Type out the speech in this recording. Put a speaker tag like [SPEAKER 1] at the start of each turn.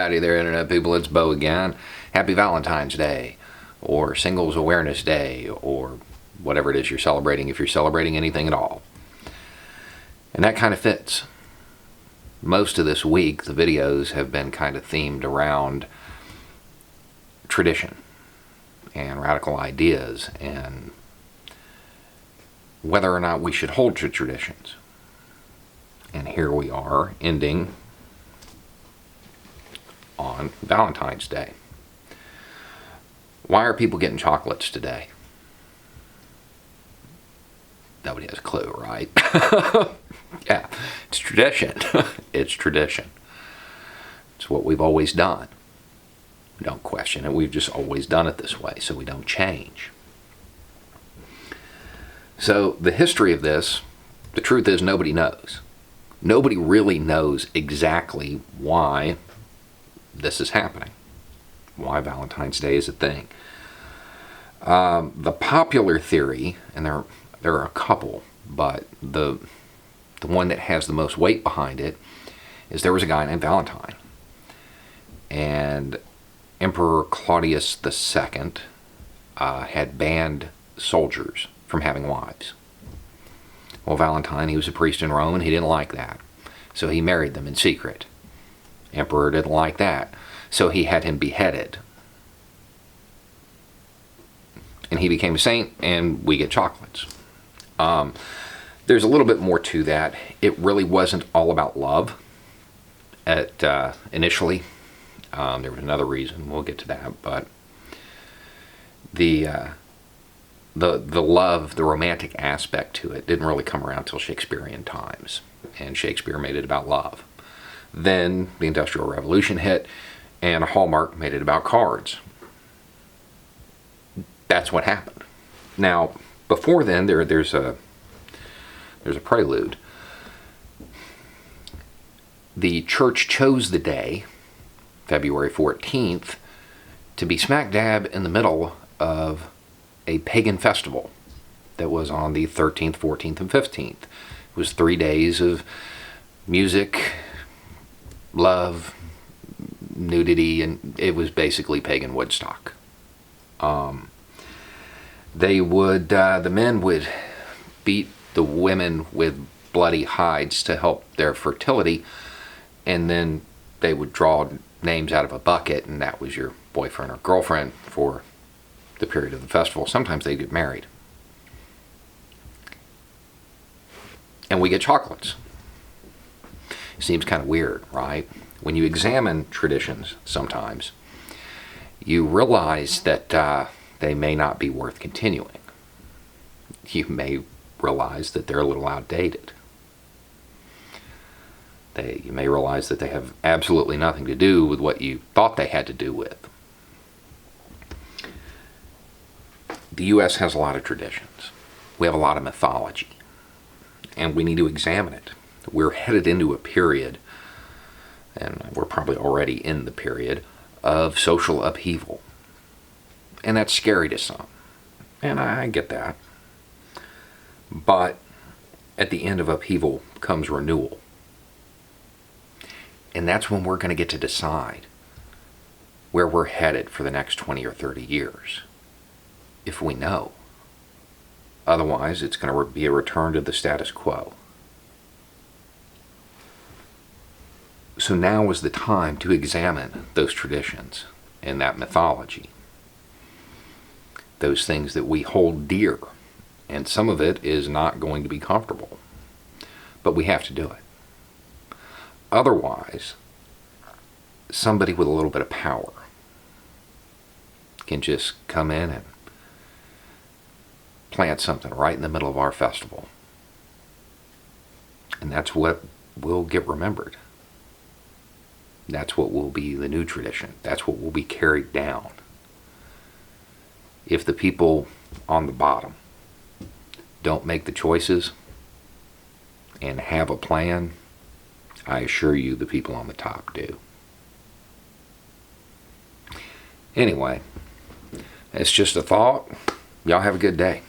[SPEAKER 1] Howdy there, Internet people. It's Bo again. Happy Valentine's Day, or Singles Awareness Day, or whatever it is you're celebrating, if you're celebrating anything at all. And that kind of fits. Most of this week, the videos have been kind of themed around tradition and radical ideas and whether or not we should hold to traditions. And here we are, ending on Valentine's Day. Why are people getting chocolates today? Nobody has a clue, right? Yeah, it's tradition. It's tradition. It's what we've always done. We don't question it. We've just always done it this way, so we don't change. So the history of this, the truth is nobody knows. Nobody really knows exactly why this is happening, why Valentine's Day is a thing. The popular theory, and there are a couple, but the one that has the most weight behind it is there was a guy named Valentine, and Emperor Claudius II had banned soldiers from having wives. Well, Valentine, he was a priest in Rome, and he didn't like that, so he married them in secret. Emperor didn't like that, so he had him beheaded. And he became a saint, and we get chocolates. There's a little bit more to that. It really wasn't all about love initially. There was another reason. We'll get to that. But the love, the romantic aspect to it didn't really come around till Shakespearean times. And Shakespeare made it about love. Then the Industrial Revolution hit, and Hallmark made it about cards. That's what happened. Now, before then, there's a prelude. The church chose the day, February 14th, to be smack dab in the middle of a pagan festival that was on the 13th, 14th, and 15th. It was 3 days of music, love, nudity, and it was basically pagan Woodstock. The men would beat the women with bloody hides to help their fertility, and then they would draw names out of a bucket, and that was your boyfriend or girlfriend for the period of the festival. Sometimes they'd get married. And we get chocolates. Seems kind of weird, right? When you examine traditions sometimes, you realize that they may not be worth continuing. You may realize that they're a little outdated. You may realize that they have absolutely nothing to do with what you thought they had to do with. The U.S. has a lot of traditions. We have a lot of mythology, and we need to examine it. We're headed into a period, and we're probably already in the period, of social upheaval. And that's scary to some. And I get that. But at the end of upheaval comes renewal. And that's when we're going to get to decide where we're headed for the next 20 or 30 years. If we know. Otherwise, it's going to be a return to the status quo. So now is the time to examine those traditions and that mythology. Those things that we hold dear. And some of it is not going to be comfortable. But we have to do it. Otherwise, somebody with a little bit of power can just come in and plant something right in the middle of our festival. And that's what will get remembered. That's what will be the new tradition. That's what will be carried down. If the people on the bottom don't make the choices and have a plan, I assure you the people on the top do. Anyway, it's just a thought. Y'all have a good day.